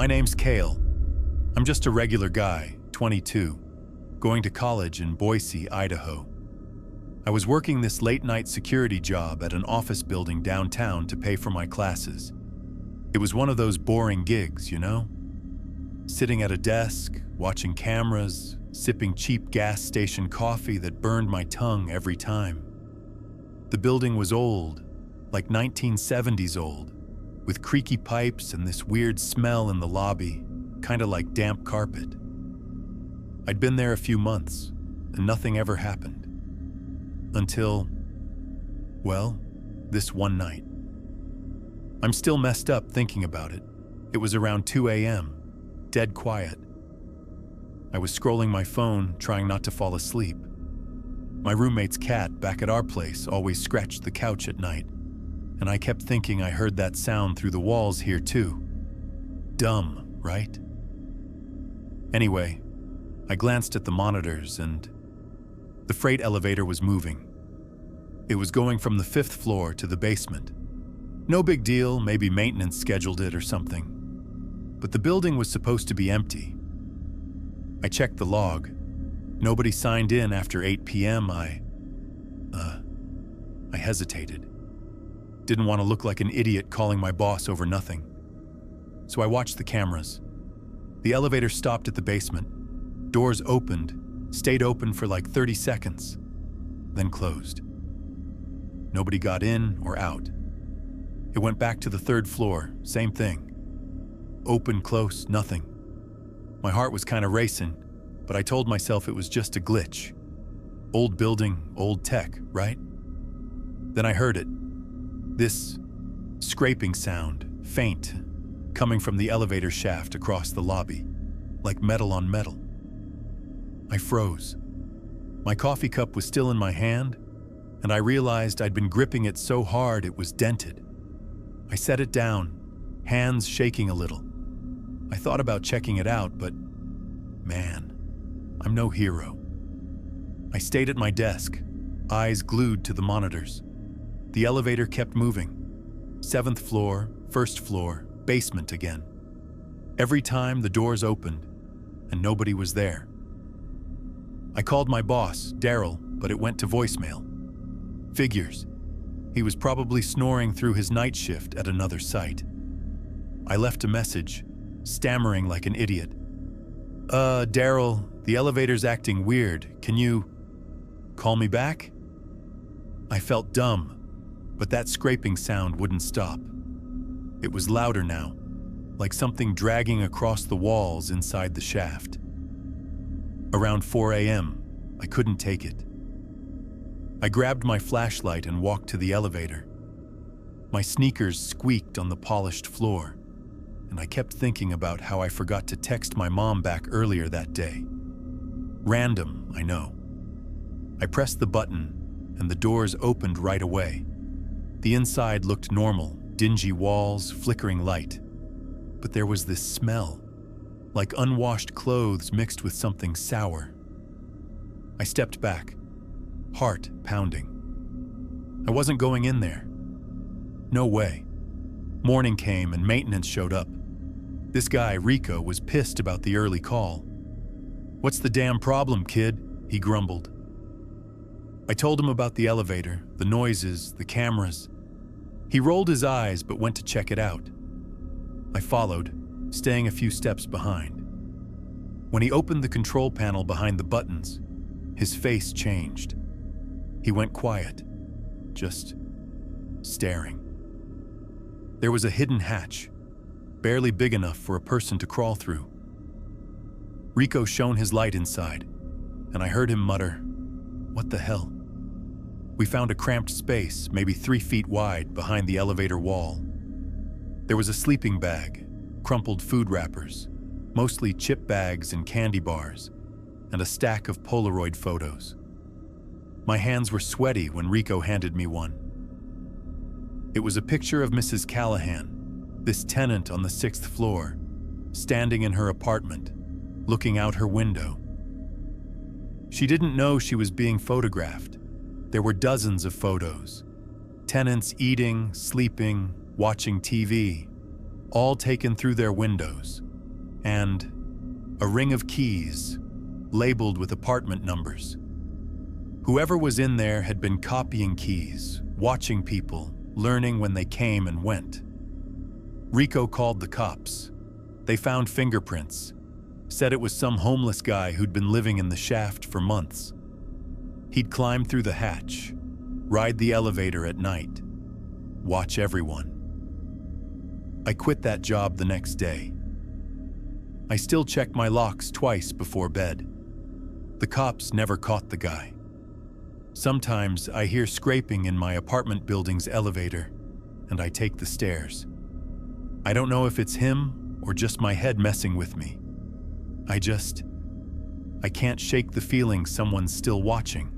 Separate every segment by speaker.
Speaker 1: My name's Cale. I'm just a regular guy, 22, going to college in Boise, Idaho. I was working this late-night security job at an office building downtown to pay for my classes. It was one of those boring gigs, you know? Sitting at a desk, watching cameras, sipping cheap gas station coffee that burned my tongue every time. The building was old, like 1970s old, with creaky pipes and this weird smell in the lobby, kind of like damp carpet. I'd been there a few months, and nothing ever happened. Until, well, this one night. I'm still messed up thinking about it. It was around 2 a.m., dead quiet. I was scrolling my phone, trying not to fall asleep. My roommate's cat back at our place always scratched the couch at night, and I kept thinking I heard that sound through the walls here too. Dumb, right? Anyway, I glanced at the monitors and the freight elevator was moving. It was going from the 5th floor to the basement. No big deal, maybe maintenance scheduled it or something. But the building was supposed to be empty. I checked the log. Nobody signed in after 8 p.m. I hesitated. Didn't want to look like an idiot calling my boss over nothing. So I watched the cameras. The elevator stopped at the basement. Doors opened, stayed open for like 30 seconds, then closed. Nobody got in or out. It went back to the 3rd floor, same thing. Open, close, nothing. My heart was kind of racing, but I told myself it was just a glitch. Old building, old tech, right? Then I heard it. This scraping sound, faint, coming from the elevator shaft across the lobby, like metal on metal. I froze. My coffee cup was still in my hand, and I realized I'd been gripping it so hard it was dented. I set it down, hands shaking a little. I thought about checking it out, but man, I'm no hero. I stayed at my desk, eyes glued to the monitors. The elevator kept moving. 7th floor, 1st floor, basement again. Every time the doors opened, and nobody was there. I called my boss, Daryl, but it went to voicemail. Figures. He was probably snoring through his night shift at another site. I left a message, stammering like an idiot. Daryl, the elevator's acting weird. Can you call me back? I felt dumb, but that scraping sound wouldn't stop. It was louder now, like something dragging across the walls inside the shaft. Around 4 a.m., I couldn't take it. I grabbed my flashlight and walked to the elevator. My sneakers squeaked on the polished floor, and I kept thinking about how I forgot to text my mom back earlier that day. Random, I know. I pressed the button, and the doors opened right away. The inside looked normal, dingy walls, flickering light. But there was this smell, like unwashed clothes mixed with something sour. I stepped back, heart pounding. I wasn't going in there. No way. Morning came and maintenance showed up. This guy, Rico, was pissed about the early call. "What's the damn problem, kid?" he grumbled. I told him about the elevator, the noises, the cameras. He rolled his eyes but went to check it out. I followed, staying a few steps behind. When he opened the control panel behind the buttons, his face changed. He went quiet, just staring. There was a hidden hatch, barely big enough for a person to crawl through. Rico shone his light inside, and I heard him mutter, "What the hell?" We found a cramped space, maybe 3 feet wide, behind the elevator wall. There was a sleeping bag, crumpled food wrappers, mostly chip bags and candy bars, and a stack of Polaroid photos. My hands were sweaty when Rico handed me one. It was a picture of Mrs. Callahan, this tenant on the 6th floor, standing in her apartment, looking out her window. She didn't know she was being photographed. There were dozens of photos. Tenants eating, sleeping, watching TV, all taken through their windows, and a ring of keys labeled with apartment numbers. Whoever was in there had been copying keys, watching people, learning when they came and went. Rico called the cops. They found fingerprints, said it was some homeless guy who'd been living in the shaft for months. He'd climb through the hatch, ride the elevator at night, watch everyone. I quit that job the next day. I still check my locks twice before bed. The cops never caught the guy. Sometimes I hear scraping in my apartment building's elevator, and I take the stairs. I don't know if it's him or just my head messing with me. I can't shake the feeling someone's still watching.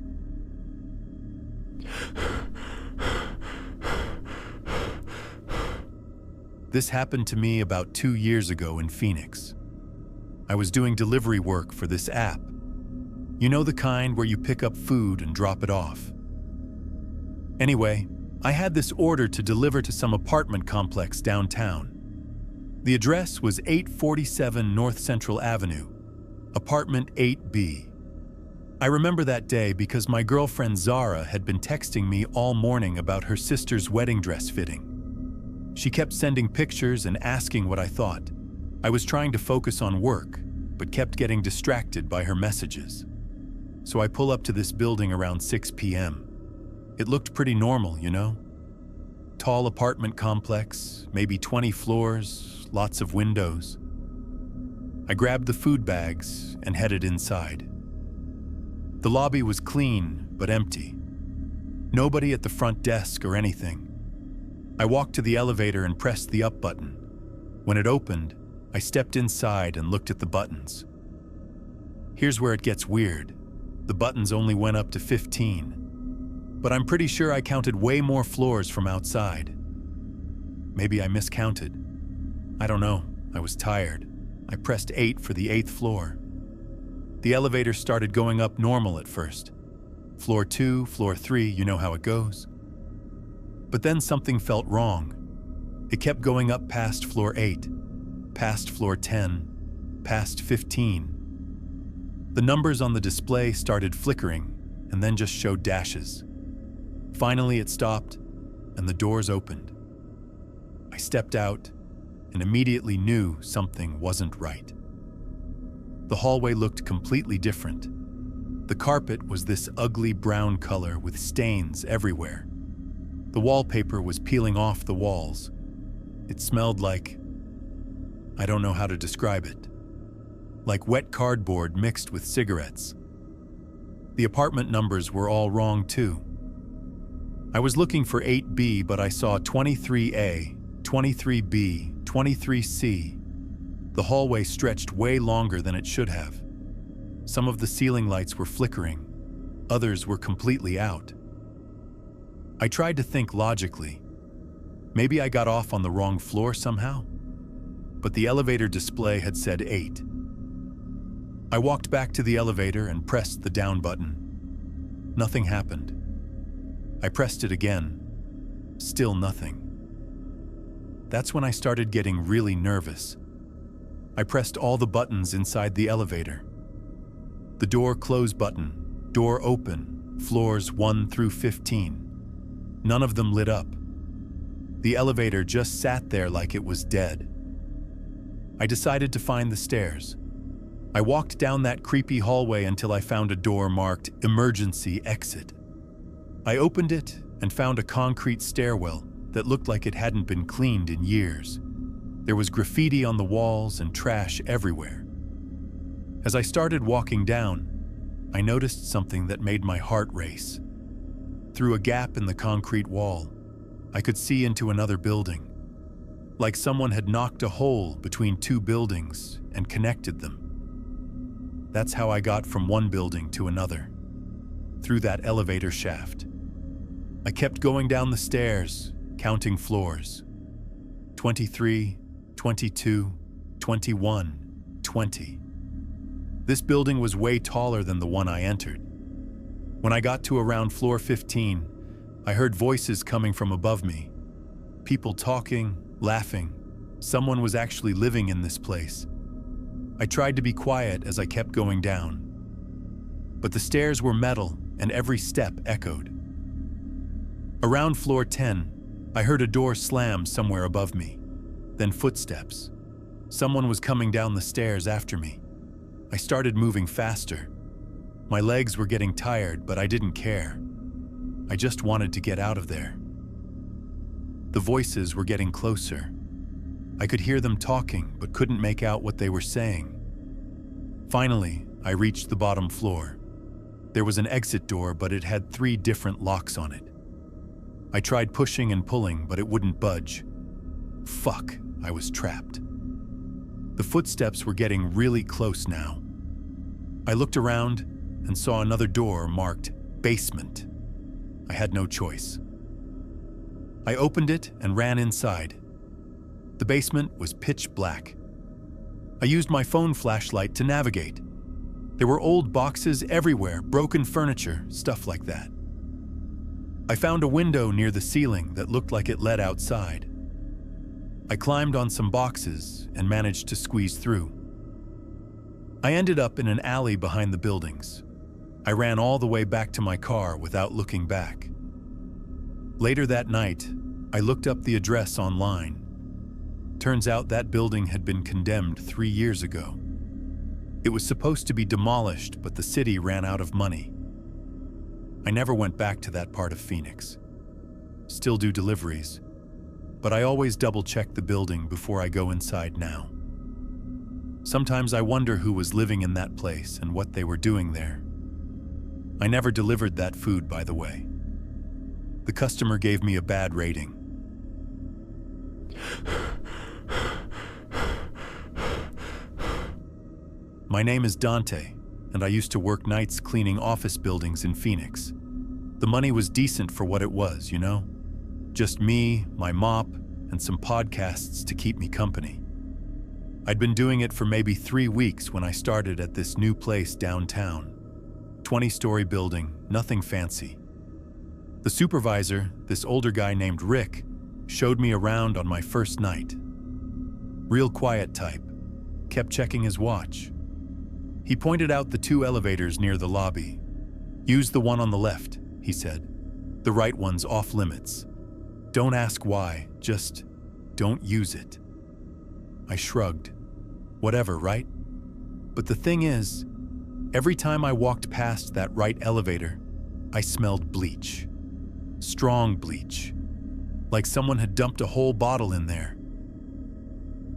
Speaker 1: This happened to me about 2 years ago in Phoenix. I was doing delivery work for this app. You know, the kind where you pick up food and drop it off. Anyway, I had this order to deliver to some apartment complex downtown. The address was 847 North Central Avenue, apartment 8B. I remember that day because my girlfriend Zara had been texting me all morning about her sister's wedding dress fitting. She kept sending pictures and asking what I thought. I was trying to focus on work, but kept getting distracted by her messages. So I pull up to this building around 6 p.m. It looked pretty normal, you know? Tall apartment complex, maybe 20 floors, lots of windows. I grabbed the food bags and headed inside. The lobby was clean, but empty. Nobody at the front desk or anything. I walked to the elevator and pressed the up button. When it opened, I stepped inside and looked at the buttons. Here's where it gets weird. The buttons only went up to 15. But I'm pretty sure I counted way more floors from outside. Maybe I miscounted. I don't know. I was tired. I pressed 8 for the 8th floor. The elevator started going up normal at first. Floor 2, floor 3, you know how it goes. But then something felt wrong. It kept going up past floor 8, past floor 10, past 15. The numbers on the display started flickering and then just showed dashes. Finally, it stopped and the doors opened. I stepped out and immediately knew something wasn't right. The hallway looked completely different. The carpet was this ugly brown color with stains everywhere. The wallpaper was peeling off the walls. It smelled like, I don't know how to describe it, like wet cardboard mixed with cigarettes. The apartment numbers were all wrong too. I was looking for 8B, but I saw 23A, 23B, 23C. The hallway stretched way longer than it should have. Some of the ceiling lights were flickering. Others were completely out. I tried to think logically. Maybe I got off on the wrong floor somehow? But the elevator display had said 8. I walked back to the elevator and pressed the down button. Nothing happened. I pressed it again. Still nothing. That's when I started getting really nervous. I pressed all the buttons inside the elevator. The door close button, door open, floors 1 through 15. None of them lit up. The elevator just sat there like it was dead. I decided to find the stairs. I walked down that creepy hallway until I found a door marked Emergency Exit. I opened it and found a concrete stairwell that looked like it hadn't been cleaned in years. There was graffiti on the walls and trash everywhere. As I started walking down, I noticed something that made my heart race. Through a gap in the concrete wall, I could see into another building, like someone had knocked a hole between 2 buildings and connected them. That's how I got from one building to another, through that elevator shaft. I kept going down the stairs, counting floors. 23, 22, 21, 20. This building was way taller than the one I entered. When I got to around floor 15, I heard voices coming from above me. People talking, laughing. Someone was actually living in this place. I tried to be quiet as I kept going down, but the stairs were metal and every step echoed. Around floor 10, I heard a door slam somewhere above me, then footsteps. Someone was coming down the stairs after me. I started moving faster. My legs were getting tired, but I didn't care. I just wanted to get out of there. The voices were getting closer. I could hear them talking, but couldn't make out what they were saying. Finally, I reached the bottom floor. There was an exit door, but it had 3 different locks on it. I tried pushing and pulling, but it wouldn't budge. Fuck, I was trapped. The footsteps were getting really close now. I looked around and saw another door marked basement. I had no choice. I opened it and ran inside. The basement was pitch black. I used my phone flashlight to navigate. There were old boxes everywhere, broken furniture, stuff like that. I found a window near the ceiling that looked like it led outside. I climbed on some boxes and managed to squeeze through. I ended up in an alley behind the buildings. I ran all the way back to my car without looking back. Later that night, I looked up the address online. Turns out that building had been condemned 3 years ago. It was supposed to be demolished, but the city ran out of money. I never went back to that part of Phoenix. Still do deliveries, but I always double-check the building before I go inside now. Sometimes I wonder who was living in that place and what they were doing there. I never delivered that food, by the way. The customer gave me a bad rating. My name is Dante, and I used to work nights cleaning office buildings in Phoenix. The money was decent for what it was, you know? Just me, my mop, and some podcasts to keep me company. I'd been doing it for maybe 3 weeks when I started at this new place downtown. 20-story building, nothing fancy. The supervisor, this older guy named Rick, showed me around on my first night. Real quiet type, kept checking his watch. He pointed out the 2 elevators near the lobby. Use the one on the left, he said. The right one's off limits. Don't ask why, just don't use it. I shrugged. Whatever, right? But the thing is, every time I walked past that right elevator, I smelled bleach. Strong bleach. Like someone had dumped a whole bottle in there.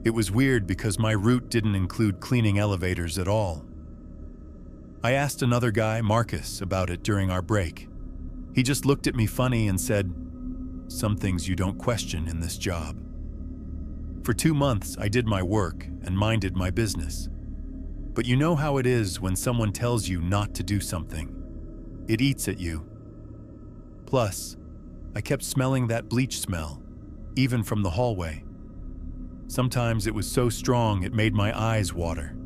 Speaker 1: It was weird because my route didn't include cleaning elevators at all. I asked another guy, Marcus, about it during our break. He just looked at me funny and said, "Some things you don't question in this job." For 2 months, I did my work and minded my business. But you know how it is when someone tells you not to do something. It eats at you. Plus, I kept smelling that bleach smell, even from the hallway. Sometimes it was so strong it made my eyes water.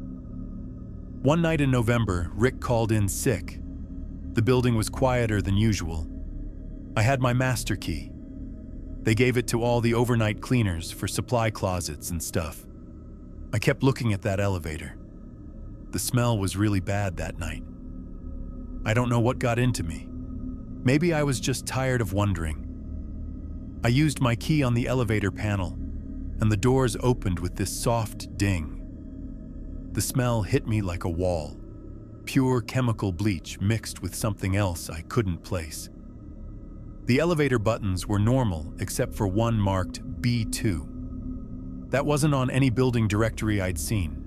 Speaker 1: One night in November, Rick called in sick. The building was quieter than usual. I had my master key. They gave it to all the overnight cleaners for supply closets and stuff. I kept looking at that elevator. The smell was really bad that night. I don't know what got into me. Maybe I was just tired of wondering. I used my key on the elevator panel, and the doors opened with this soft ding. The smell hit me like a wall. Pure chemical bleach mixed with something else I couldn't place. The elevator buttons were normal except for one marked B2. That wasn't on any building directory I'd seen.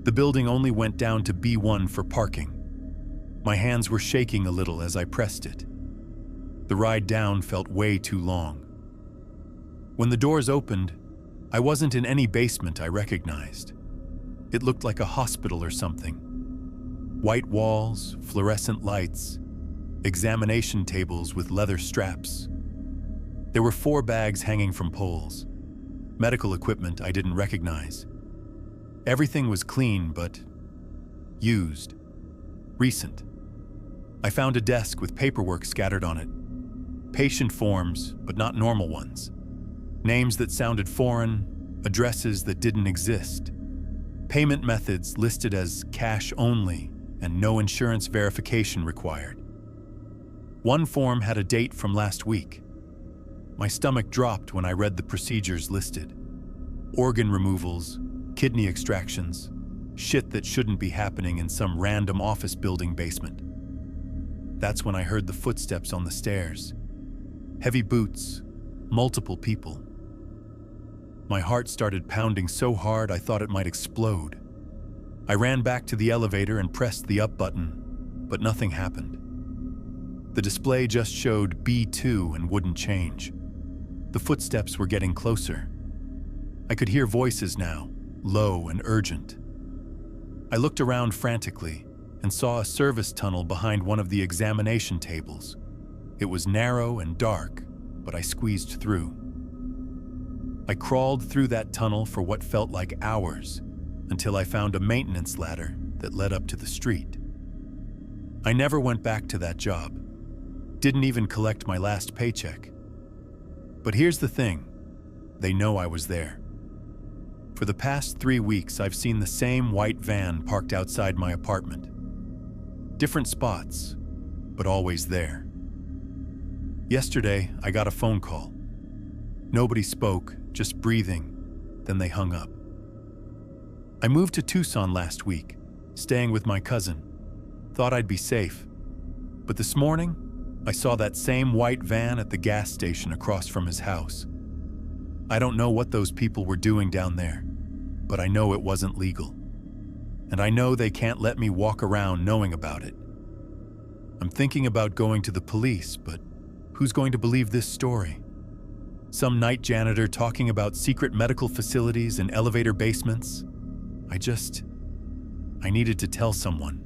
Speaker 1: The building only went down to B1 for parking. My hands were shaking a little as I pressed it. The ride down felt way too long. When the doors opened, I wasn't in any basement I recognized. It looked like a hospital or something. White walls, fluorescent lights, examination tables with leather straps. There were 4 bags hanging from poles. Medical equipment I didn't recognize. Everything was clean, but used. Recent. I found a desk with paperwork scattered on it. Patient forms, but not normal ones. Names that sounded foreign, addresses that didn't exist. Payment methods listed as cash only and no insurance verification required. One form had a date from last week. My stomach dropped when I read the procedures listed. Organ removals, kidney extractions, shit that shouldn't be happening in some random office building basement. That's when I heard the footsteps on the stairs. Heavy boots, multiple people. My heart started pounding so hard I thought it might explode. I ran back to the elevator and pressed the up button, but nothing happened. The display just showed B2 and wouldn't change. The footsteps were getting closer. I could hear voices now, low and urgent. I looked around frantically and saw a service tunnel behind one of the examination tables. It was narrow and dark, but I squeezed through. I crawled through that tunnel for what felt like hours until I found a maintenance ladder that led up to the street. I never went back to that job. Didn't even collect my last paycheck. But here's the thing, they know I was there. For the past 3 weeks, I've seen the same white van parked outside my apartment. Different spots, but always there. Yesterday, I got a phone call. Nobody spoke, just breathing, then they hung up. I moved to Tucson last week, staying with my cousin. Thought I'd be safe. But this morning, I saw that same white van at the gas station across from his house. I don't know what those people were doing down there, but I know it wasn't legal. And I know they can't let me walk around knowing about it. I'm thinking about going to the police, but who's going to believe this story? Some night janitor talking about secret medical facilities and elevator basements? I needed to tell someone.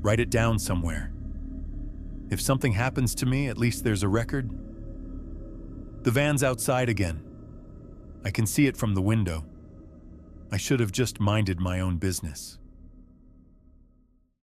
Speaker 1: Write it down somewhere. If something happens to me, at least there's a record. The van's outside again. I can see it from the window. I should have just minded my own business.